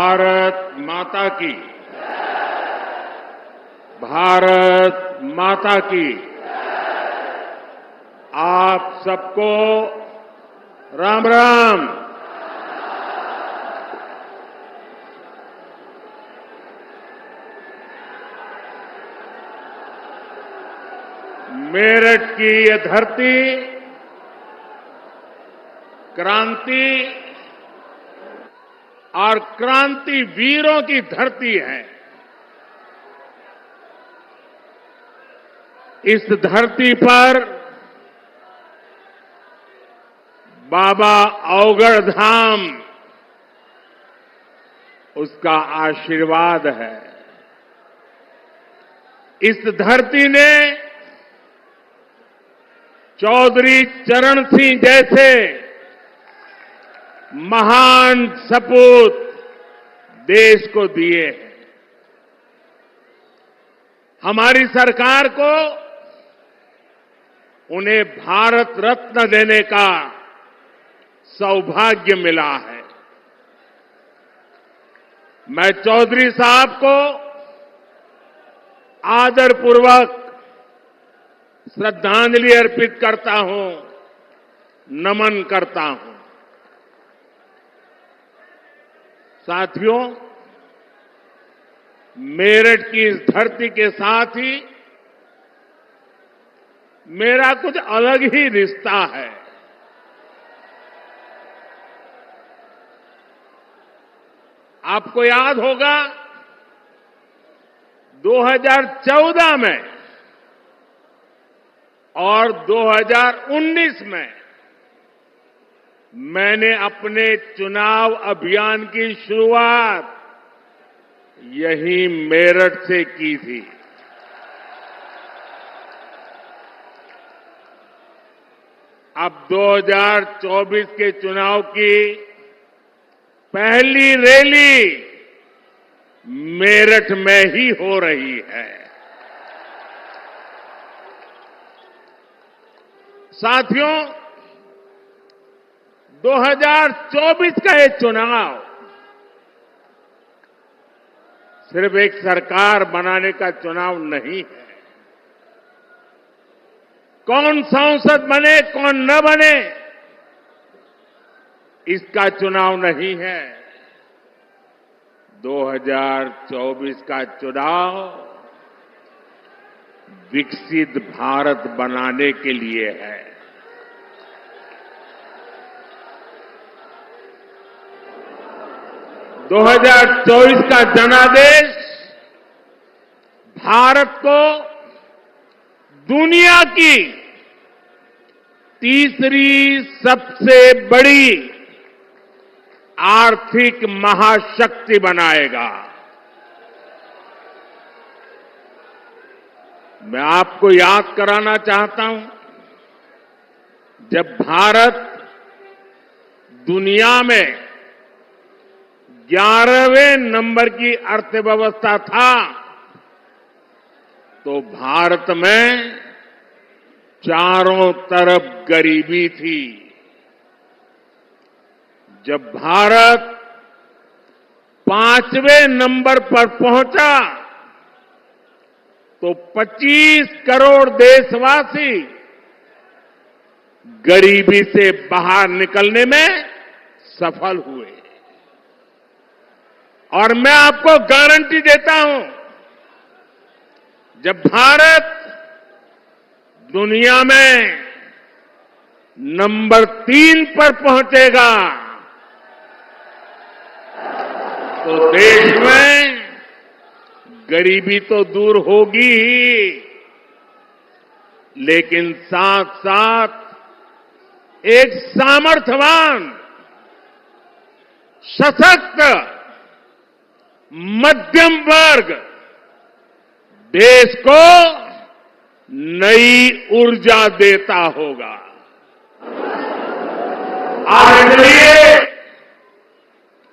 भारत माता की, भारत माता की। आप सबको राम राम। मेरठ की ये धरती क्रांति और क्रांति वीरों की धरती है। इस धरती पर बाबा अवगढ़ धाम उसका आशीर्वाद है। इस धरती ने चौधरी चरण सिंह जैसे महान सपूत देश को दिए हैं। हमारी सरकार को उन्हें भारत रत्न देने का सौभाग्य मिला है। मैं चौधरी साहब को आदरपूर्वक श्रद्धांजलि अर्पित करता हूं, नमन करता हूं। साथियों, मेरठ की इस धरती के साथ ही मेरा कुछ अलग ही रिश्ता है। आपको याद होगा 2014 में और 2019 में मैंने अपने चुनाव अभियान की शुरुआत यही मेरठ से की थी। अब 2024 के चुनाव की पहली रैली मेरठ में ही हो रही है। साथियों, 2024 का ये चुनाव सिर्फ एक सरकार बनाने का चुनाव नहीं है। कौन सांसद बने, कौन न बने, इसका चुनाव नहीं है। 2024 का चुनाव विकसित भारत बनाने के लिए है। दो 2024 का जनादेश भारत को दुनिया की तीसरी सबसे बड़ी आर्थिक महाशक्ति बनाएगा। मैं आपको याद कराना चाहता हूं, जब भारत दुनिया में 11वें नंबर की अर्थव्यवस्था था, तो भारत में चारों तरफ गरीबी थी। जब भारत 5वें नंबर पर पहुंचा, तो 25 करोड़ देशवासी गरीबी से बाहर निकलने में सफल हुए। और मैं आपको गारंटी देता हूं, जब भारत दुनिया में नंबर 3 पर पहुंचेगा, तो देश में गरीबी तो दूर होगी ही, लेकिन साथ साथ एक सामर्थ्यवान, सशक्त मध्यम वर्ग देश को नई ऊर्जा देता होगा।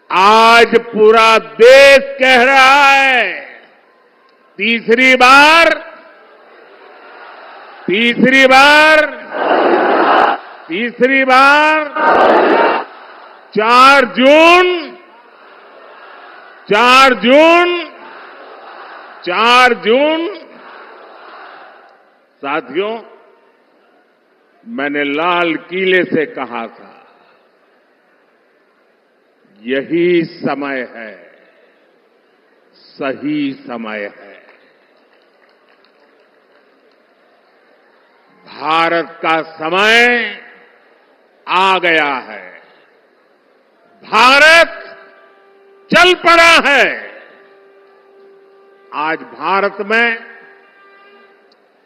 आज पूरा देश कह रहा है, तीसरी बार 4 जून 4 जून साथियों, मैंने लाल किले से कहा था, यही समय है, सही समय है। भारत का समय आ गया है। भारत चल पड़ा है। आज भारत में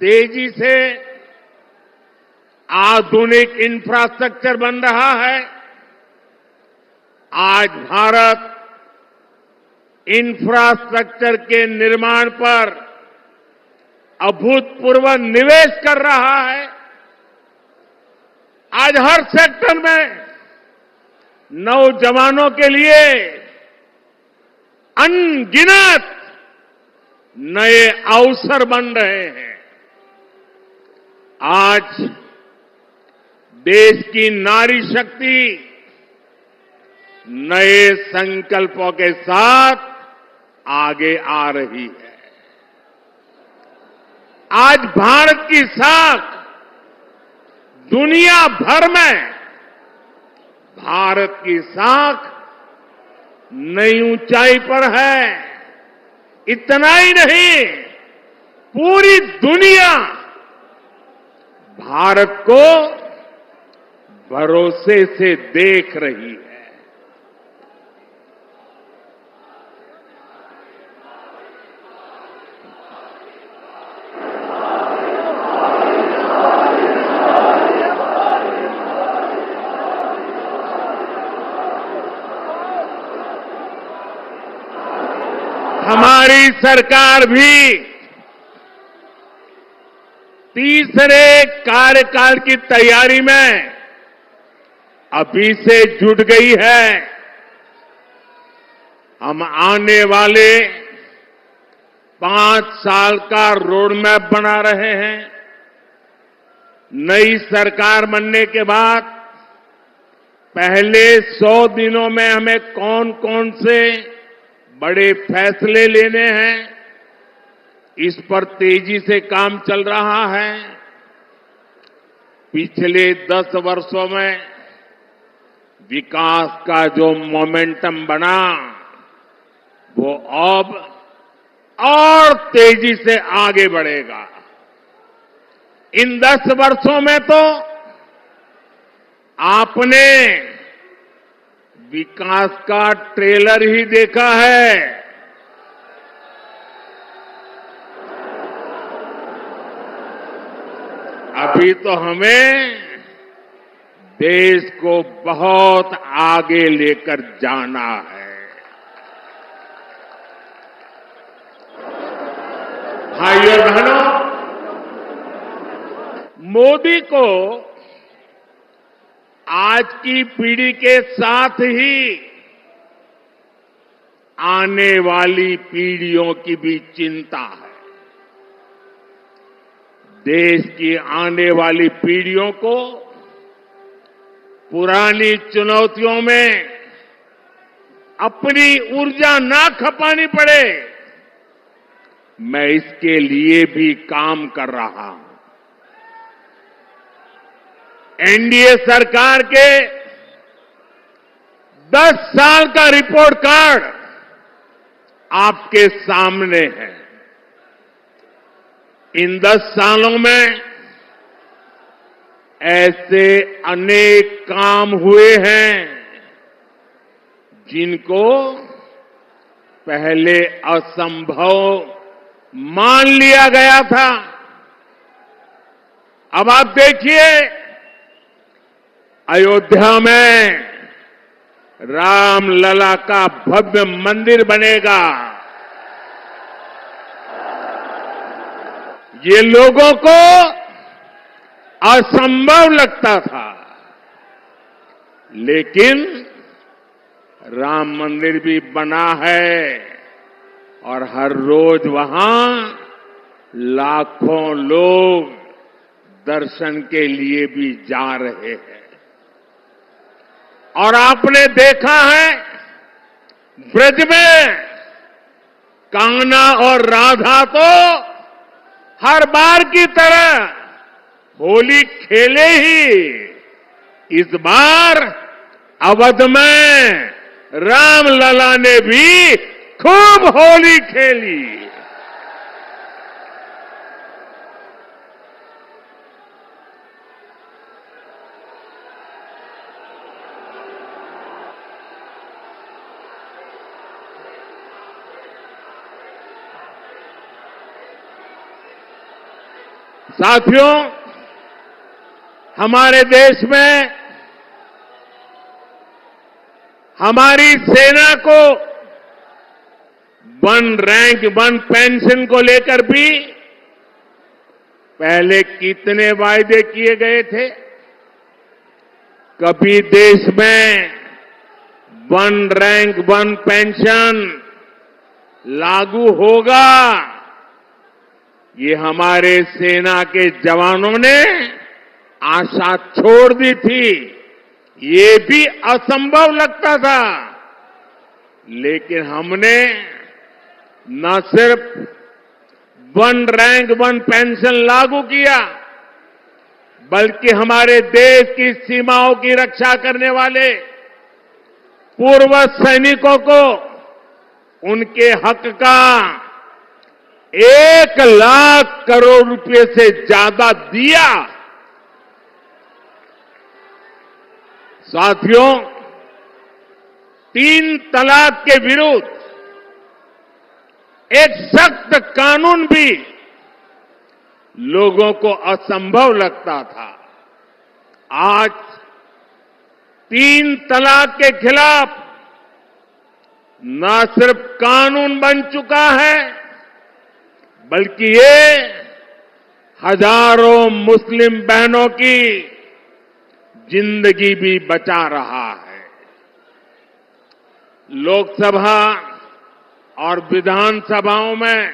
तेजी से आधुनिक इंफ्रास्ट्रक्चर बन रहा है। आज भारत इंफ्रास्ट्रक्चर के निर्माण पर अभूतपूर्व निवेश कर रहा है। आज हर सेक्टर में नौजवानों के लिए अनगिनत नए अवसर बन रहे हैं। आज देश की नारी शक्ति नए संकल्पों के साथ आगे आ रही है। आज भारत की साख दुनिया भर में, भारत की साख नई ऊंचाई पर है। इतना ही नहीं, पूरी दुनिया भारत को भरोसे से देख रही है। हमारी सरकार भी तीसरे कार्यकाल की तैयारी में अभी से जुट गई है। हम आने वाले 5 साल का रोड मैप बना रहे हैं। नई सरकार बनने के बाद पहले 100 दिनों में हमें कौन कौन से बड़े फैसले लेने हैं, इस पर तेजी से काम चल रहा है। पिछले 10 वर्षों में विकास का जो मोमेंटम बना, वो अब और तेजी से आगे बढ़ेगा। इन 10 वर्षों में तो आपने विकास का ट्रेलर ही देखा है। अभी तो हमें देश को बहुत आगे लेकर जाना है। भाइयों बहनों, मोदी को आज की पीढ़ी के साथ ही आने वाली पीढ़ियों की भी चिंता है। देश की आने वाली पीढ़ियों को पुरानी चुनौतियों में अपनी ऊर्जा ना खपानी पड़े, मैं इसके लिए भी काम कर रहा हूं। एनडीए सरकार के 10 साल का रिपोर्ट कार्ड आपके सामने है। इन 10 सालों में ऐसे अनेक काम हुए हैं जिनको पहले असंभव मान लिया गया था। अब आप देखिए, अयोध्या में रामलला का भव्य मंदिर बनेगा। ये लोगों को असंभव लगता था, लेकिन राम मंदिर भी बना है और हर रोज वहां लाखों लोग दर्शन के लिए भी जा रहे हैं। और आपने देखा है, ब्रज में कान्हा और राधा तो हर बार की तरह होली खेले ही। इस बार अवध में रामलला ने भी खूब होली खेली। साथियों, हमारे देश में हमारी सेना को वन रैंक वन पेंशन को लेकर भी पहले कितने वायदे किए गए थे। कभी देश में वन रैंक वन पेंशन लागू होगा, ये हमारे सेना के जवानों ने आशा छोड़ दी थी। ये भी असंभव लगता था, लेकिन हमने न सिर्फ वन रैंक वन पेंशन लागू किया, बल्कि हमारे देश की सीमाओं की रक्षा करने वाले पूर्व सैनिकों को उनके हक का 1,00,000 करोड़ रुपए से ज्यादा दिया। साथियों, 3 तलाक के विरुद्ध एक सख्त कानून भी लोगों को असंभव लगता था। आज 3 तलाक के खिलाफ न सिर्फ कानून बन चुका है, बल्कि ये हजारों मुस्लिम बहनों की जिंदगी भी बचा रहा है। लोकसभा और विधानसभाओं में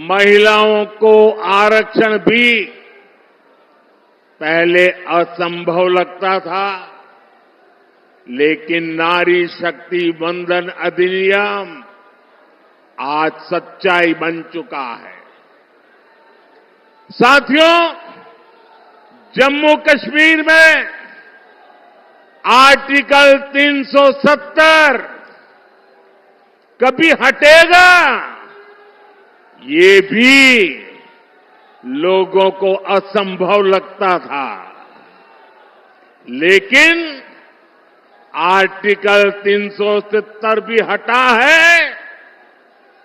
महिलाओं को आरक्षण भी पहले असंभव लगता था, लेकिन नारी शक्ति वंदन अधिनियम आज सच्चाई बन चुका है। साथियों, जम्मू कश्मीर में आर्टिकल 370 कभी हटेगा, ये भी लोगों को असंभव लगता था, लेकिन आर्टिकल 370 भी हटा है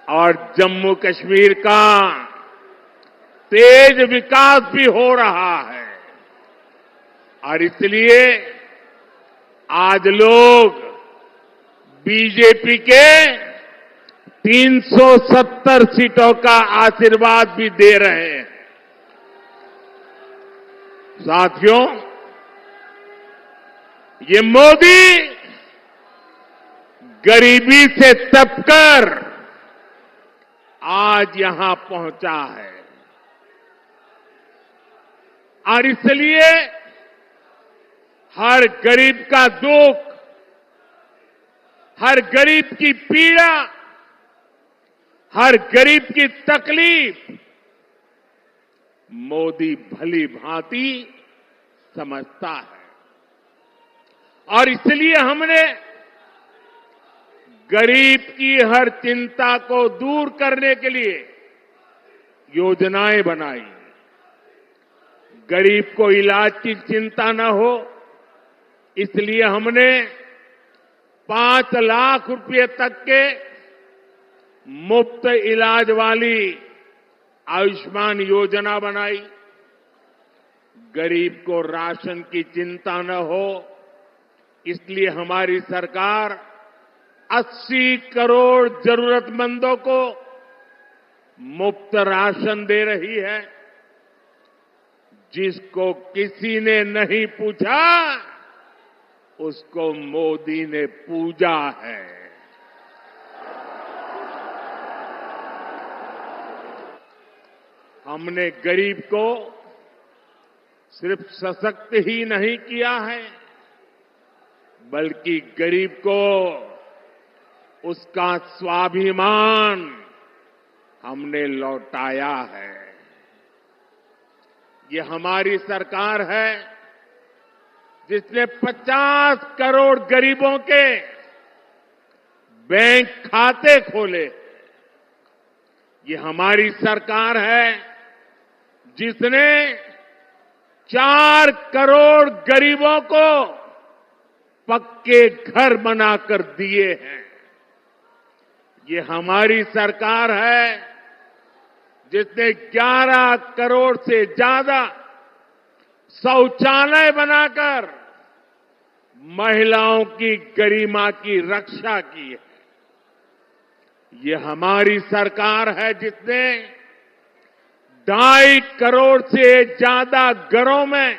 और जम्मू कश्मीर का तेज विकास भी हो रहा है। और इसलिए आज लोग बीजेपी के 370 सीटों का आशीर्वाद भी दे रहे हैं। साथियों, ये मोदी गरीबी से तपकर आज यहां पहुंचा है और इसलिए हर गरीब का दुख, हर गरीब की पीड़ा, हर गरीब की तकलीफ मोदी भली भांति समझता है। और इसलिए हमने गरीब की हर चिंता को दूर करने के लिए योजनाएं बनाई। गरीब को इलाज की चिंता न हो, इसलिए हमने 5 लाख रुपए तक के मुफ्त इलाज वाली आयुष्मान योजना बनाई। गरीब को राशन की चिंता न हो, इसलिए हमारी सरकार 80 करोड़ जरूरतमंदों को मुफ्त राशन दे रही है। जिसको किसी ने नहीं पूछा, उसको मोदी ने पूजा है। हमने गरीब को सिर्फ सशक्त ही नहीं किया है, बल्कि गरीब को उसका स्वाभिमान हमने लौटाया है। ये हमारी सरकार है जिसने 50 करोड़ गरीबों के बैंक खाते खोले। ये हमारी सरकार है जिसने 4 करोड़ गरीबों को पक्के घर बनाकर दिए हैं। ये हमारी सरकार है जिसने 11 करोड़ से ज्यादा शौचालय बनाकर महिलाओं की गरिमा की रक्षा की है। ये हमारी सरकार है जिसने 2.5 करोड़ से ज्यादा घरों में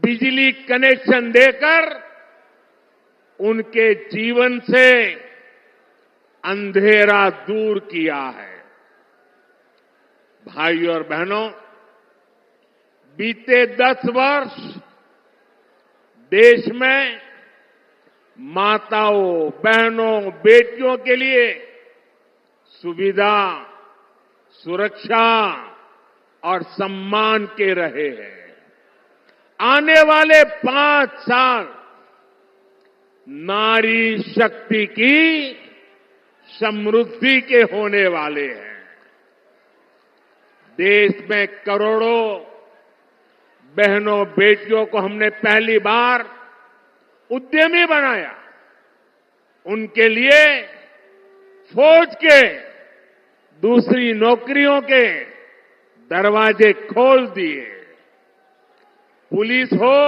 बिजली कनेक्शन देकर उनके जीवन से अंधेरा दूर किया है। भाइयों और बहनों, बीते 10 वर्ष देश में माताओं, बहनों, बेटियों के लिए सुविधा, सुरक्षा और सम्मान के रहे हैं। आने वाले 5 साल नारी शक्ति की समृद्धि के होने वाले हैं। देश में करोड़ों बहनों, बेटियों को हमने पहली बार उद्यमी बनाया। उनके लिए फौज के दूसरी नौकरियों के दरवाजे खोल दिए। पुलिस हो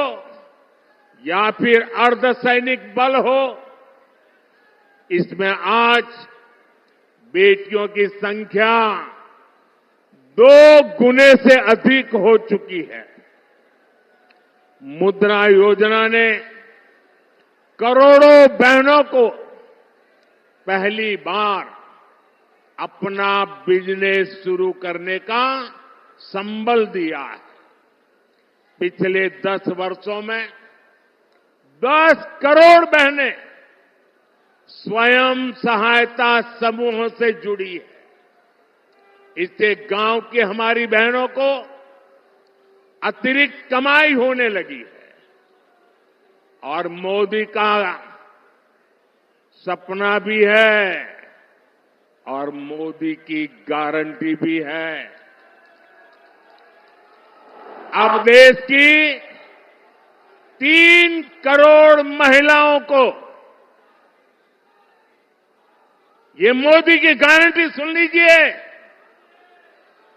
या फिर अर्धसैनिक बल हो, इसमें आज बेटियों की संख्या 2 गुने से अधिक हो चुकी है। मुद्रा योजना ने करोड़ों बहनों को पहली बार अपना बिजनेस शुरू करने का संबल दिया है। पिछले 10 वर्षों में 10 करोड़ बहनें स्वयं सहायता समूहों से जुड़ी है। इससे गांव की हमारी बहनों को अतिरिक्त कमाई होने लगी है और मोदी का सपना भी है और मोदी की गारंटी भी है। अब देश की 3 करोड़ महिलाओं को ये मोदी की गारंटी सुन लीजिए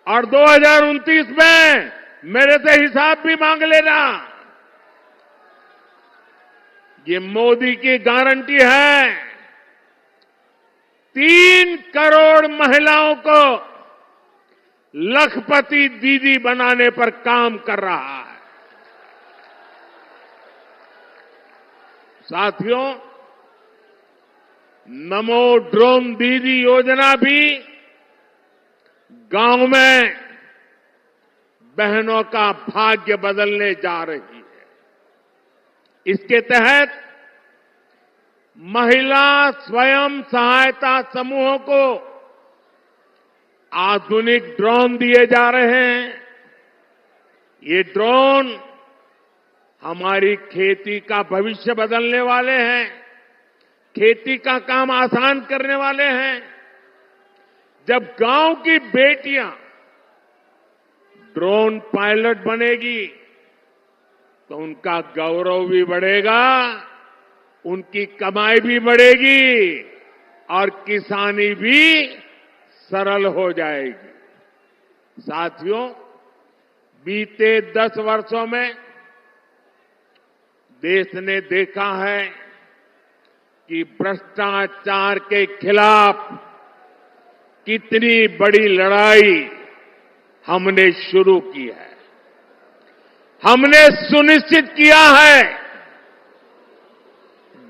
और 2029 में मेरे से हिसाब भी मांग लेना। ये मोदी की गारंटी है। 3 करोड़ महिलाओं को लखपति दीदी बनाने पर काम कर रहा है। साथियों, नमो ड्रोन दीदी योजना भी गांव में बहनों का भाग्य बदलने जा रही है। इसके तहत महिला स्वयं सहायता समूहों को आधुनिक ड्रोन दिए जा रहे हैं। ये ड्रोन हमारी खेती का भविष्य बदलने वाले हैं, खेती का काम आसान करने वाले हैं। जब गांव की बेटियां ड्रोन पायलट बनेगी तो उनका गौरव भी बढ़ेगा, उनकी कमाई भी बढ़ेगी और किसानी भी सरल हो जाएगी। साथियों, बीते 10 वर्षों में देश ने देखा है कि भ्रष्टाचार के खिलाफ कितनी बड़ी लड़ाई हमने शुरू की है। हमने सुनिश्चित किया है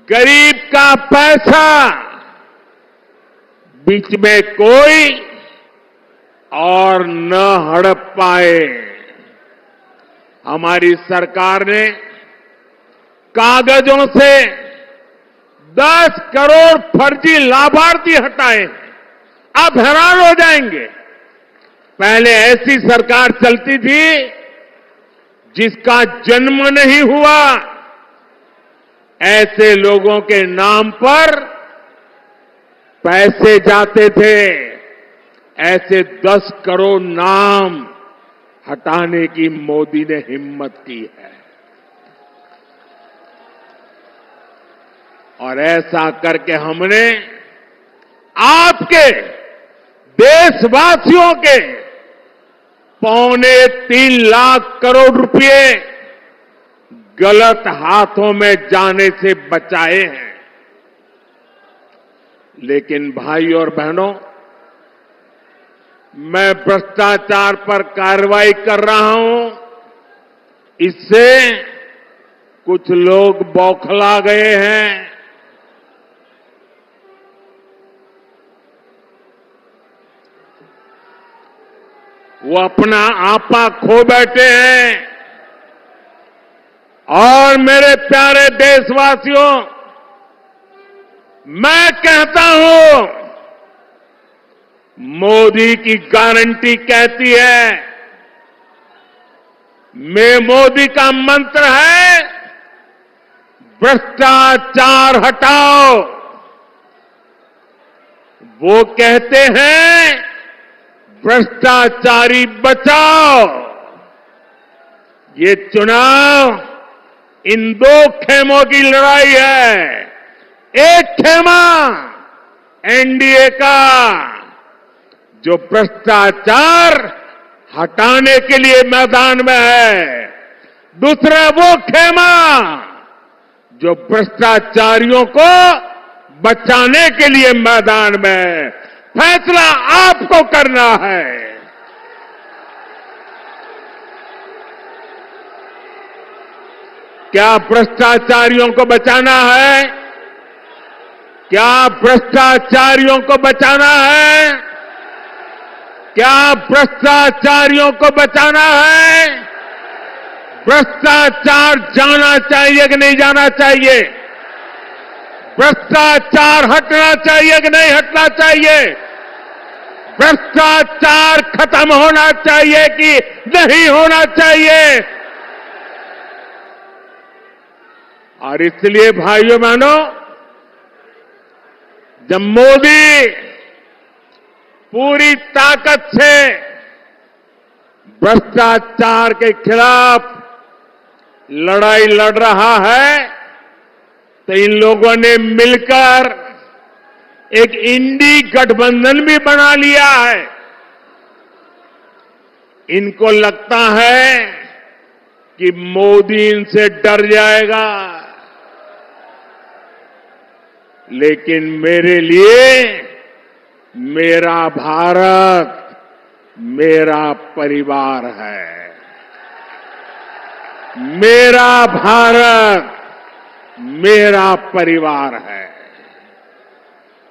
गरीब का पैसा बीच में कोई और न हड़प पाए। हमारी सरकार ने कागजों से 10 करोड़ फर्जी लाभार्थी हटाए। आप हैरान हो जाएंगे। पहले ऐसी सरकार चलती थी जिसका जन्म नहीं हुआ, ऐसे लोगों के नाम पर पैसे जाते थे। ऐसे 10 करोड़ नाम हटाने की मोदी ने हिम्मत की है। और ऐसा करके हमने आपके देशवासियों के 3.25 लाख करोड़ रुपए गलत हाथों में जाने से बचाए हैं। लेकिन भाई और बहनों, मैं भ्रष्टाचार पर कार्रवाई कर रहा हूं, इससे कुछ लोग बौखला गए हैं। वो अपना आपा खो बैठे हैं। और मेरे प्यारे देशवासियों, मैं कहता हूं, मोदी की गारंटी कहती है, मोदी का मंत्र है, भ्रष्टाचार हटाओ। वो कहते हैं, भ्रष्टाचारी बचाओ। ये चुनाव इन 2 खेमों की लड़ाई है। एक खेमा एनडीए का, जो भ्रष्टाचार हटाने के लिए मैदान में है। दूसरा वो खेमा जो भ्रष्टाचारियों को बचाने के लिए मैदान में है। फैसला आपको करना है। क्या भ्रष्टाचारियों को बचाना है? क्या भ्रष्टाचारियों को बचाना है? क्या भ्रष्टाचारियों को बचाना है? भ्रष्टाचार जाना चाहिए कि नहीं जाना चाहिए? भ्रष्टाचार हटना चाहिए कि नहीं हटना चाहिए? भ्रष्टाचार खत्म होना चाहिए कि नहीं होना चाहिए? और इसलिए भाइयों बहनों, जब मोदी पूरी ताकत से भ्रष्टाचार के खिलाफ लड़ाई लड़ रहा है, तो इन लोगों ने मिलकर एक इंडी गठबंधन भी बना लिया है। इनको लगता है कि मोदी इनसे डर जाएगा, लेकिन मेरे लिए मेरा भारत मेरा परिवार है। मेरा भारत मेरा परिवार है।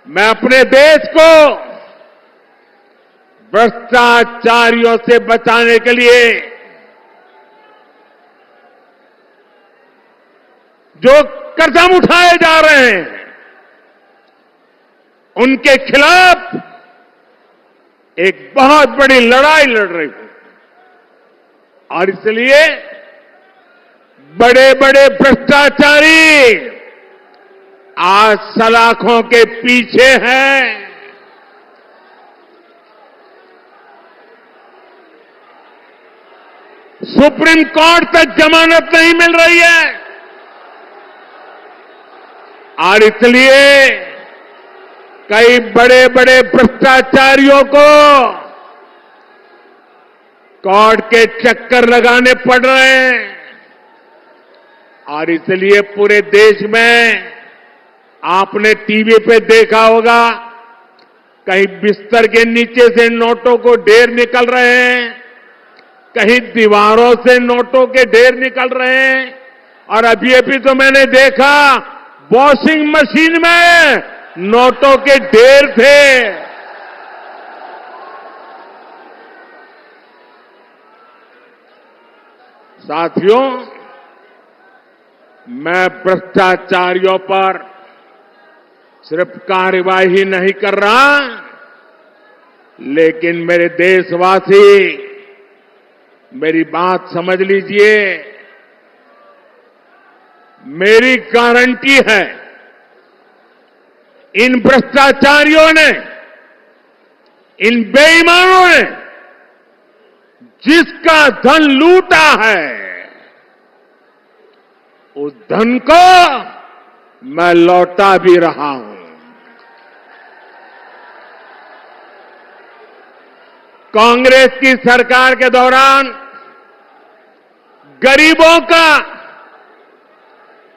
मैं अपने देश को भ्रष्टाचारियों से बचाने के लिए जो कदम उठाए जा रहे हैं, उनके खिलाफ एक बहुत बड़ी लड़ाई लड़ रही हूं। और इसलिए बड़े बड़े भ्रष्टाचारी आज सलाखों के पीछे हैं। सुप्रीम कोर्ट तक जमानत नहीं मिल रही है। और इसलिए कई बड़े बड़े भ्रष्टाचारियों को कोर्ट के चक्कर लगाने पड़ रहे हैं। और इसलिए पूरे देश में आपने टीवी पे देखा होगा, कहीं बिस्तर के नीचे से नोटों को ढेर निकल रहे हैं, कहीं दीवारों से नोटों के ढेर निकल रहे हैं। और अभी तो मैंने देखा, वॉशिंग मशीन में नोटों के ढेर थे। साथियों, मैं भ्रष्टाचारियों पर सिर्फ कार्यवाही नहीं कर रहा, लेकिन मेरे देशवासी मेरी बात समझ लीजिए। मेरी गारंटी है, इन भ्रष्टाचारियों ने, इन बेईमानों ने जिसका धन लूटा है, उस धन को मैं लौटा भी रहा हूं। कांग्रेस की सरकार के दौरान गरीबों का,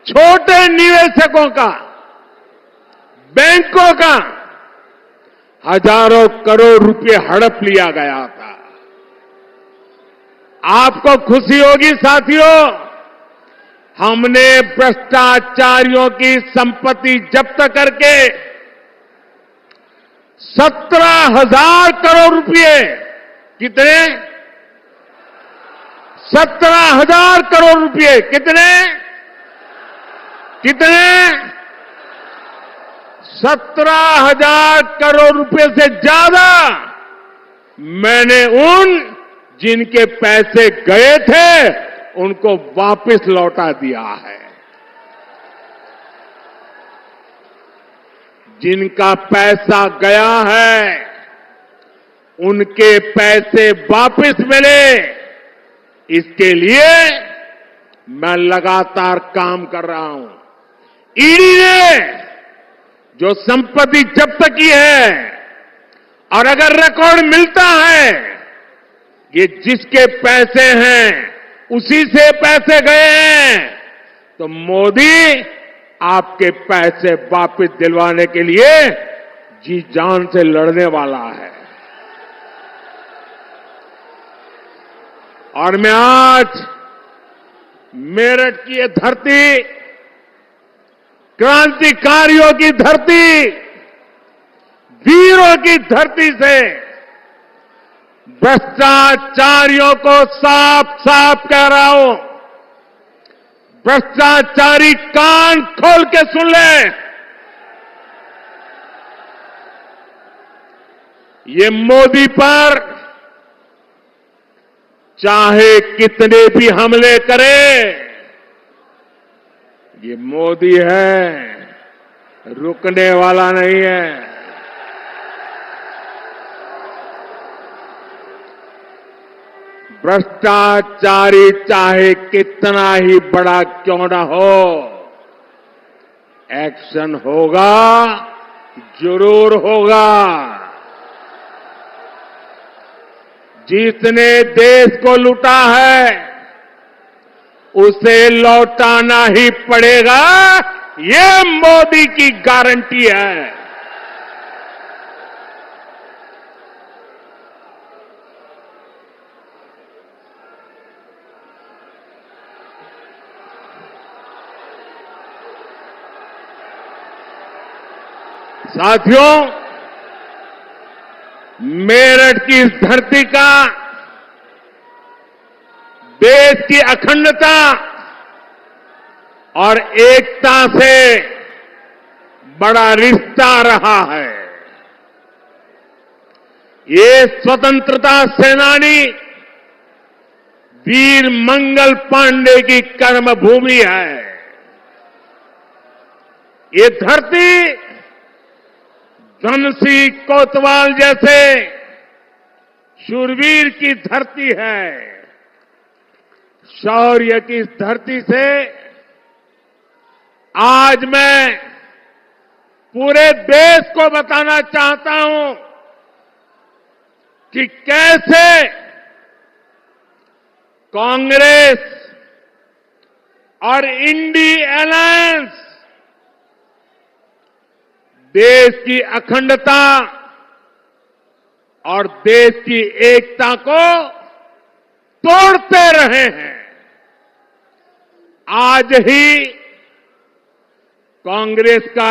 छोटे निवेशकों का, बैंकों का हजारों करोड़ रुपए हड़प लिया गया था। आपको खुशी होगी साथियों, हमने भ्रष्टाचारियों की संपत्ति जब्त करके 17,000 करोड़ रुपए, कितने? 17,000 करोड़ रुपए। कितने? 17,000 करोड़ रुपए से ज्यादा मैंने उन जिनके पैसे गए थे उनको वापस लौटा दिया है। जिनका पैसा गया है उनके पैसे वापस मिले, इसके लिए मैं लगातार काम कर रहा हूं। ईडी ने जो संपत्ति जब्त की है, और अगर रिकॉर्ड मिलता है ये जिसके पैसे हैं उसी से पैसे गए हैं, तो मोदी आपके पैसे वापस दिलवाने के लिए जी जान से लड़ने वाला है। और मैं आज मेरठ की ये धरती, क्रांतिकारियों की धरती, वीरों की धरती से भ्रष्टाचारियों को साफ साफ कह रहा हूं, भ्रष्टाचारी कान खोल के सुन ले। ये मोदी पर चाहे कितने भी हमले करे, ये मोदी है, रुकने वाला नहीं है। भ्रष्टाचारी चाहे कितना ही बड़ा क्यों ना हो, एक्शन होगा, जरूर होगा। जिसने देश को लूटा है उसे लौटाना ही पड़ेगा, ये मोदी की गारंटी है। साथियों, मेरठ की इस धरती का देश की अखंडता और एकता से बड़ा रिश्ता रहा है। ये स्वतंत्रता सेनानी वीर मंगल पांडे की कर्मभूमि है। ये धरती धनसिंह कोतवाल जैसे शूरवीर की धरती है। शौर्य की इस धरती से आज मैं पूरे देश को बताना चाहता हूं कि कैसे कांग्रेस और इंडी अलायंस देश की अखंडता और देश की एकता को तोड़ते रहे हैं। आज ही कांग्रेस का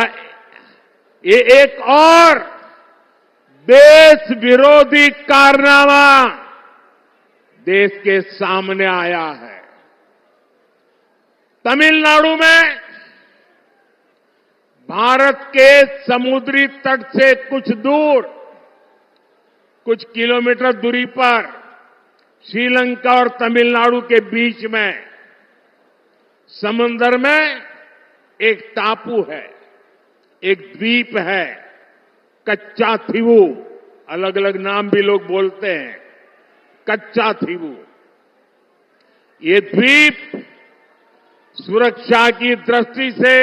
ये एक और देश विरोधी कारनामा देश के सामने आया है। तमिलनाडु में भारत के समुद्री तट से कुछ दूर, कुछ किलोमीटर दूरी पर श्रीलंका और तमिलनाडु के बीच में समुद्र में एक टापू है, एक द्वीप है, कच्चा थीवू, अलग अलग नाम भी लोग बोलते हैं, कच्चा थीवू। ये द्वीप सुरक्षा की दृष्टि से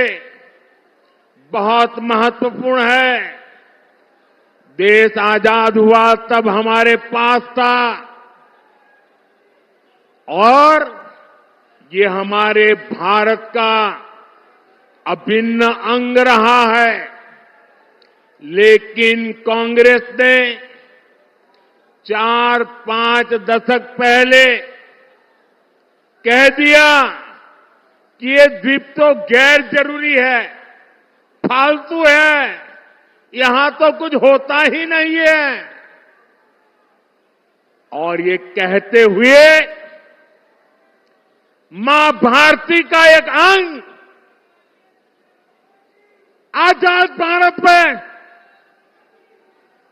बहुत महत्वपूर्ण है। देश आजाद हुआ तब हमारे पास था और ये हमारे भारत का अभिन्न अंग रहा है। लेकिन कांग्रेस ने 4-5 दशक पहले कह दिया कि ये द्वीप तो गैर जरूरी है, फालतू है, यहां तो कुछ होता ही नहीं है। और ये कहते हुए मां भारती का एक अंग आजाद भारत में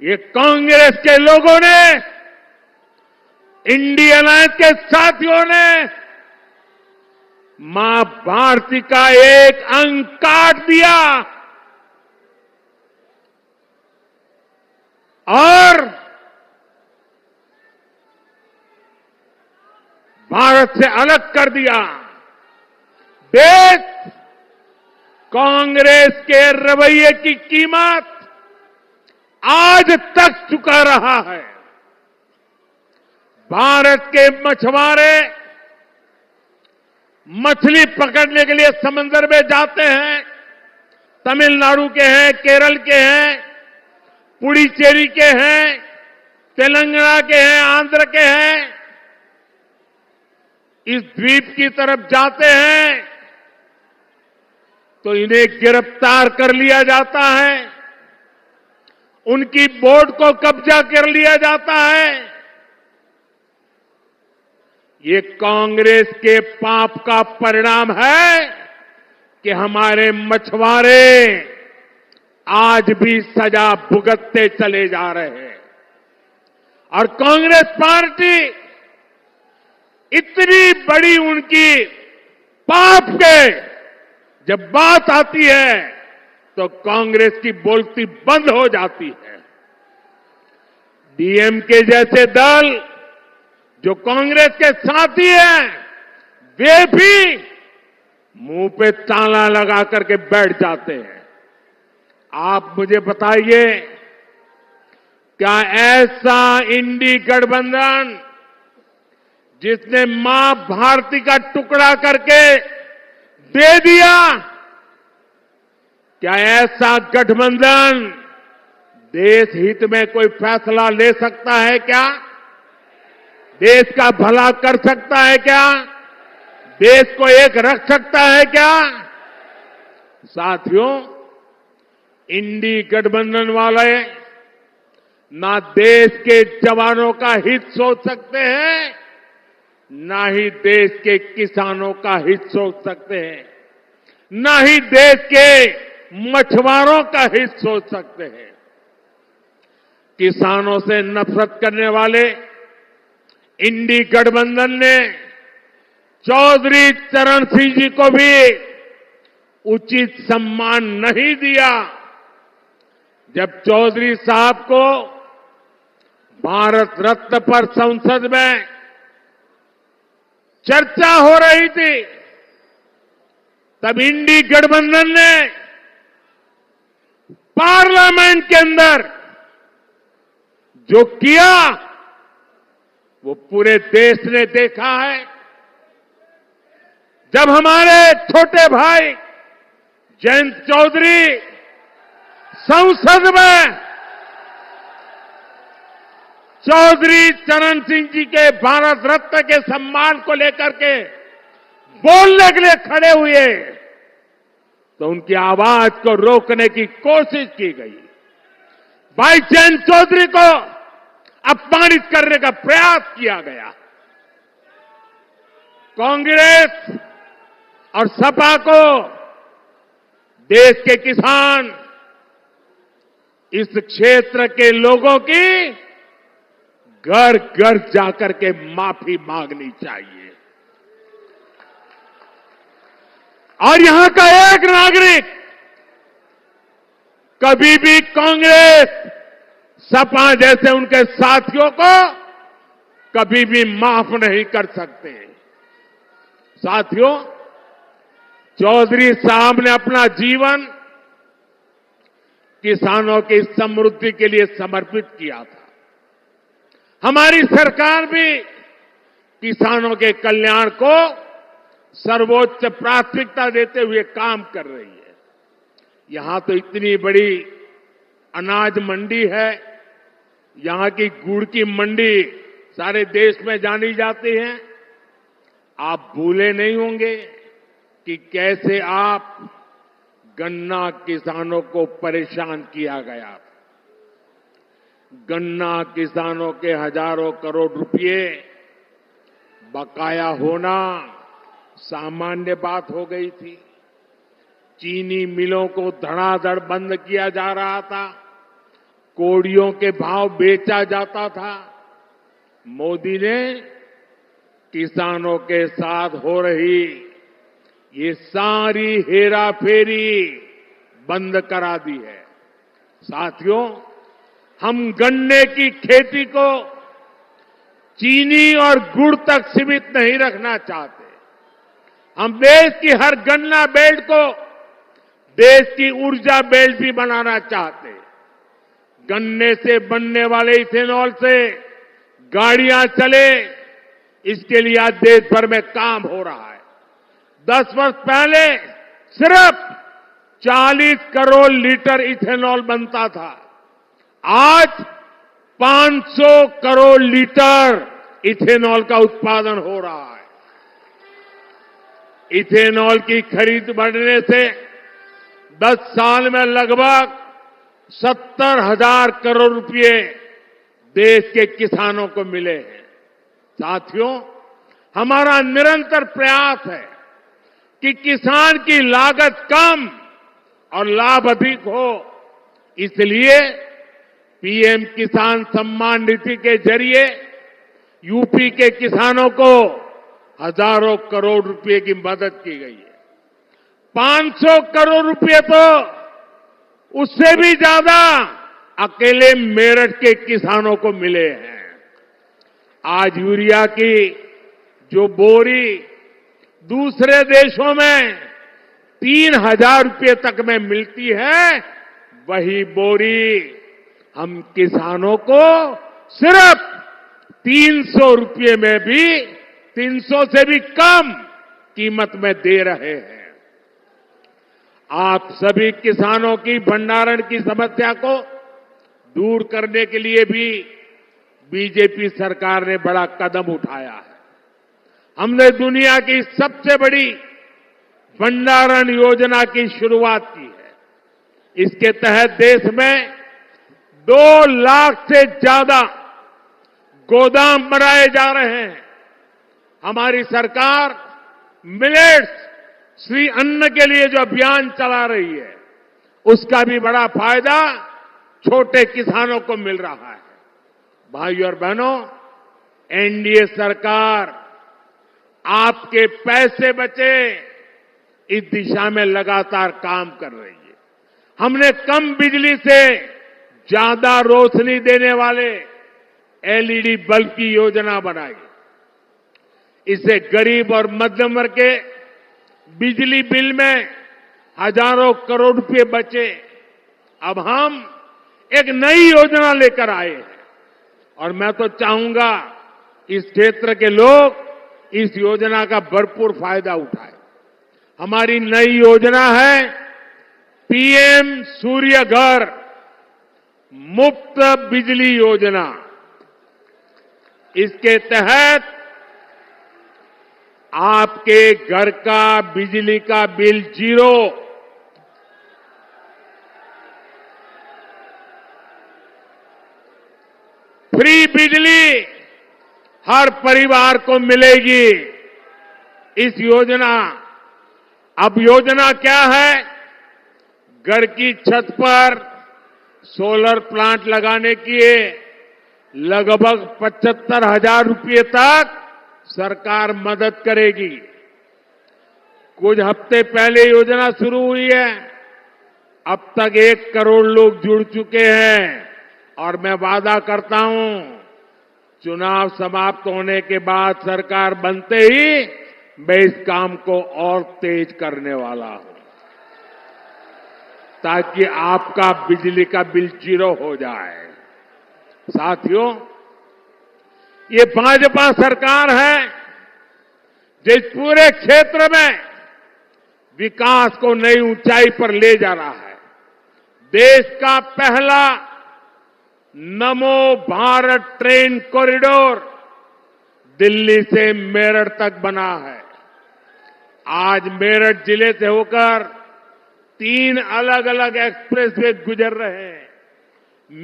ये कांग्रेस के लोगों ने, इंडियन अलायंस के साथियों ने मां भारती का एक अंग काट दिया और भारत से अलग कर दिया। देश कांग्रेस के रवैये की कीमत आज तक चुका रहा है। भारत के मछुआरे मछली पकड़ने के लिए समंदर में जाते हैं, तमिलनाडु के हैं, केरल के हैं, पुडुचेरी के हैं, तेलंगाना के हैं, आंध्र के हैं, इस द्वीप की तरफ जाते हैं तो इन्हें गिरफ्तार कर लिया जाता है, उनकी बोट को कब्जा कर लिया जाता है। ये कांग्रेस के पाप का परिणाम है कि हमारे मछुआरे आज भी सजा भुगतते चले जा रहे हैं। और कांग्रेस पार्टी इतनी बड़ी उनकी पाप के जब बात आती है तो कांग्रेस की बोलती बंद हो जाती है। डीएमके जैसे दल जो कांग्रेस के साथी हैं, वे भी मुंह पे ताला लगा करके बैठ जाते हैं। आप मुझे बताइए, क्या ऐसा इंडी गठबंधन जिसने मां भारती का टुकड़ा करके दे दिया, क्या ऐसा गठबंधन देश हित में कोई फैसला ले सकता है क्या? देश का भला कर सकता है क्या? देश को एक रख सकता है क्या? साथियों, इंडी गठबंधन वाले ना देश के जवानों का हित सोच सकते हैं, ना ही देश के किसानों का हित सोच सकते हैं, ना ही देश के मछुआरों का हित सोच सकते हैं। किसानों से नफरत करने वाले इंडी गठबंधन ने चौधरी चरण सिंह जी को भी उचित सम्मान नहीं दिया। जब चौधरी साहब को भारत रत्न पर संसद में चर्चा हो रही थी, तब इंडी गठबंधन ने पार्लियामेंट के अंदर जो किया वो पूरे देश ने देखा है। जब हमारे छोटे भाई जयंत चौधरी संसद में चौधरी चरण सिंह जी के भारत रत्न के सम्मान को लेकर के बोलने के लिए खड़े हुए तो उनकी आवाज को रोकने की कोशिश की गई। भाई जयंत चौधरी को अपमानित करने का प्रयास किया गया। कांग्रेस और सपा को देश के किसान इस क्षेत्र के लोगों की घर घर जाकर के माफी मांगनी चाहिए और यहां का एक नागरिक कभी भी कांग्रेस, सपा जैसे उनके साथियों को कभी भी माफ नहीं कर सकते। साथियों, चौधरी साहब ने अपना जीवन किसानों की समृद्धि के लिए समर्पित किया था। हमारी सरकार भी किसानों के कल्याण को सर्वोच्च प्राथमिकता देते हुए काम कर रही है। यहां तो इतनी बड़ी अनाज मंडी है, यहां की गुड़ की मंडी सारे देश में जानी जाती है। आप भूले नहीं होंगे कि कैसे आप गन्ना किसानों को परेशान किया गया। गन्ना किसानों के हजारों करोड़ रुपए बकाया होना सामान्य बात हो गई थी। चीनी मिलों को धड़ाधड़ बंद किया जा रहा था, कोड़ियों के भाव बेचा जाता था। मोदी ने किसानों के साथ हो रही ये सारी हेराफेरी बंद करा दी है। साथियों, हम गन्ने की खेती को चीनी और गुड़ तक सीमित नहीं रखना चाहते। हम देश की हर गन्ना बेल्ट को देश की ऊर्जा बेल्ट भी बनाना चाहते। गन्ने से बनने वाले इथेनॉल से गाड़ियां चले, इसके लिए आज देश भर में काम हो रहा है। 10 वर्ष पहले सिर्फ 40 करोड़ लीटर इथेनॉल बनता था, आज 500 करोड़ लीटर इथेनॉल का उत्पादन हो रहा है। इथेनॉल की खरीद बढ़ने से 10 साल में लगभग 70,000 करोड़ रुपए देश के किसानों को मिले हैं। साथियों, हमारा निरंतर प्रयास है कि किसान की लागत कम और लाभ अधिक हो। इसलिए पीएम किसान सम्मान निधि के जरिए यूपी के किसानों को हजारों करोड़ रुपए की मदद की गई है। 500 करोड़ रुपए तो उससे भी ज्यादा अकेले मेरठ के किसानों को मिले हैं। आज यूरिया की जो बोरी दूसरे देशों में 3,000 रुपए तक में मिलती है, वही बोरी हम किसानों को सिर्फ 300 रुपए में भी 300 से भी कम कीमत में दे रहे हैं। आप सभी किसानों की भंडारण की समस्या को दूर करने के लिए भी बीजेपी सरकार ने बड़ा कदम उठाया है। हमने दुनिया की सबसे बड़ी भंडारण योजना की शुरुआत की है। इसके तहत देश में 2 लाख से ज्यादा गोदाम बनाए जा रहे हैं। हमारी सरकार मिलेट्स श्री अन्न के लिए जो अभियान चला रही है, उसका भी बड़ा फायदा छोटे किसानों को मिल रहा है। भाइयों और बहनों, एनडीए सरकार आपके पैसे बचे इस दिशा में लगातार काम कर रही है। हमने कम बिजली से ज्यादा रोशनी देने वाले एलईडी बल्ब की योजना बनाई। इससे गरीब और मध्यम वर्ग के बिजली बिल में हजारों करोड़ रुपए बचे। अब हम एक नई योजना लेकर आए हैं और मैं तो चाहूंगा इस क्षेत्र के लोग इस योजना का भरपूर फायदा उठाएं। हमारी नई योजना है पीएम सूर्य घर मुफ्त बिजली योजना। इसके तहत आपके घर का बिजली का बिल 0, फ्री बिजली हर परिवार को मिलेगी। इस योजना, अब योजना क्या है? घर की छत पर सोलर प्लांट लगाने की लगभग 75,000 रुपये तक सरकार मदद करेगी। कुछ हफ्ते पहले योजना शुरू हुई है। अब तक 1 करोड़ लोग जुड़ चुके हैं और मैं वादा करता हूं चुनाव समाप्त होने के बाद सरकार बनते ही मैं इस काम को और तेज करने वाला हूं ताकि आपका बिजली का बिल 0 हो जाए। साथियों, ये भाजपा सरकार है जो इस पूरे क्षेत्र में विकास को नई ऊंचाई पर ले जा रहा है। देश का पहला नमो भारत ट्रेन कॉरिडोर दिल्ली से मेरठ तक बना है। आज मेरठ जिले से होकर 3 अलग अलग एक्सप्रेसवे गुजर रहे हैं।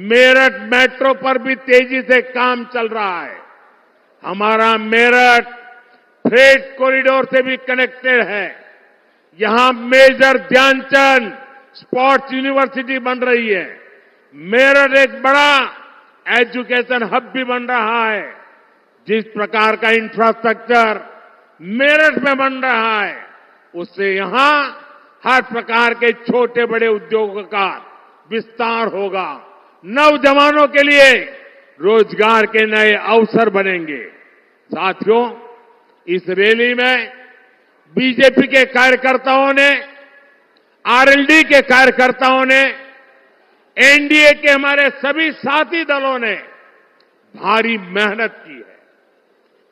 मेरठ मेट्रो पर भी तेजी से काम चल रहा है। हमारा मेरठ फ्रेट कॉरिडोर से भी कनेक्टेड है। यहां मेजर ध्यानचंद स्पोर्ट्स यूनिवर्सिटी बन रही है। मेरठ एक बड़ा एजुकेशन हब भी बन रहा है। जिस प्रकार का इंफ्रास्ट्रक्चर मेरठ में बन रहा है उससे यहां हर प्रकार के छोटे बड़े उद्योगों का विस्तार होगा। नौजवानों के लिए रोजगार के नए अवसर बनेंगे। साथियों, इस रैली में बीजेपी के कार्यकर्ताओं ने, आरएलडी के कार्यकर्ताओं ने, एनडीए के हमारे सभी साथी दलों ने भारी मेहनत की है।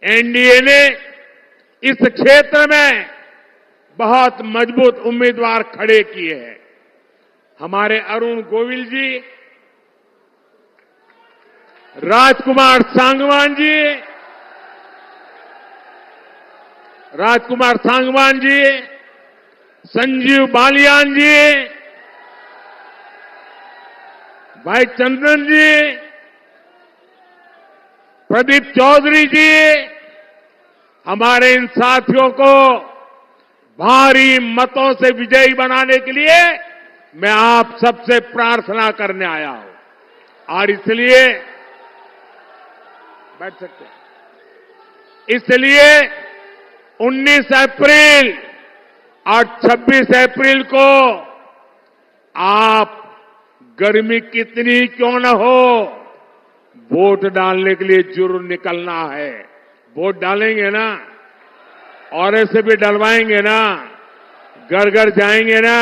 एनडीए ने इस क्षेत्र में बहुत मजबूत उम्मीदवार खड़े किए हैं। हमारे अरुण गोविल जी, राजकुमार सांगवान जी, संजीव बालियान जी, भाई चंदन जी, प्रदीप चौधरी जी, हमारे इन साथियों को भारी मतों से विजयी बनाने के लिए मैं आप सबसे प्रार्थना करने आया हूं और इसलिए बैठ सकते हैं। इसलिए 19 अप्रैल और 26 अप्रैल को आप गर्मी कितनी क्यों न हो वोट डालने के लिए जरूर निकलना है। वोट डालेंगे ना? और ऐसे भी डलवाएंगे ना? घर घर जाएंगे ना?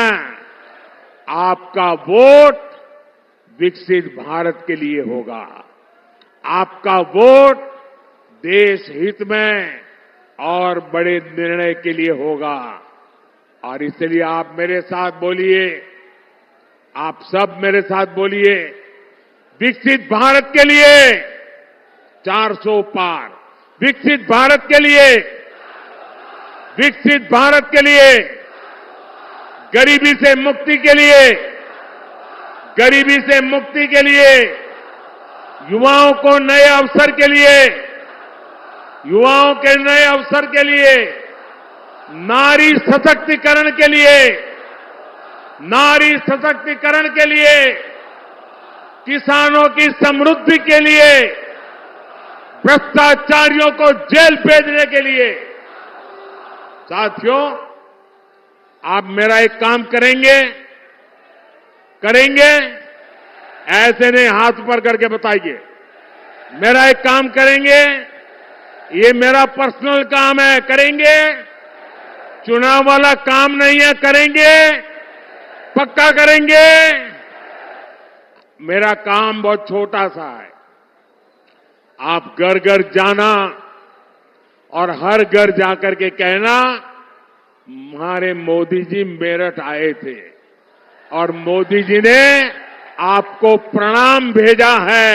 आपका वोट विकसित भारत के लिए होगा। आपका वोट देश हित में और बड़े निर्णय के लिए होगा। और इसलिए आप मेरे साथ बोलिए, आप सब मेरे साथ बोलिए, विकसित भारत के लिए 400 पार, विकसित भारत के लिए, विकसित भारत के लिए, गरीबी से मुक्ति के लिए, गरीबी से मुक्ति के लिए, युवाओं को नए अवसर के लिए, युवाओं के नए अवसर के लिए, नारी सशक्तिकरण के लिए, नारी सशक्तिकरण के लिए, किसानों की समृद्धि के लिए, भ्रष्टाचारियों को जेल भेजने के लिए। साथियों, आप मेरा एक काम करेंगे? ऐसे नहीं, हाथ ऊपर करके बताइए। मेरा एक काम करेंगे? ये मेरा पर्सनल काम है, करेंगे? चुनाव वाला काम नहीं है, करेंगे? पक्का करेंगे? मेरा काम बहुत छोटा सा है। आप घर घर जाना और हर घर जाकर के कहना हमारे मोदी जी मेरठ आए थे और मोदी जी ने आपको प्रणाम भेजा है।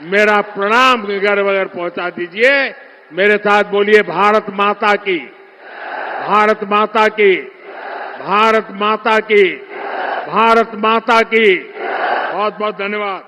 मेरा प्रणाम घर वगैरह पहुंचा दीजिए। मेरे साथ बोलिए, भारत माता की, भारत माता की, भारत माता की, भारत माता की। बहुत बहुत धन्यवाद।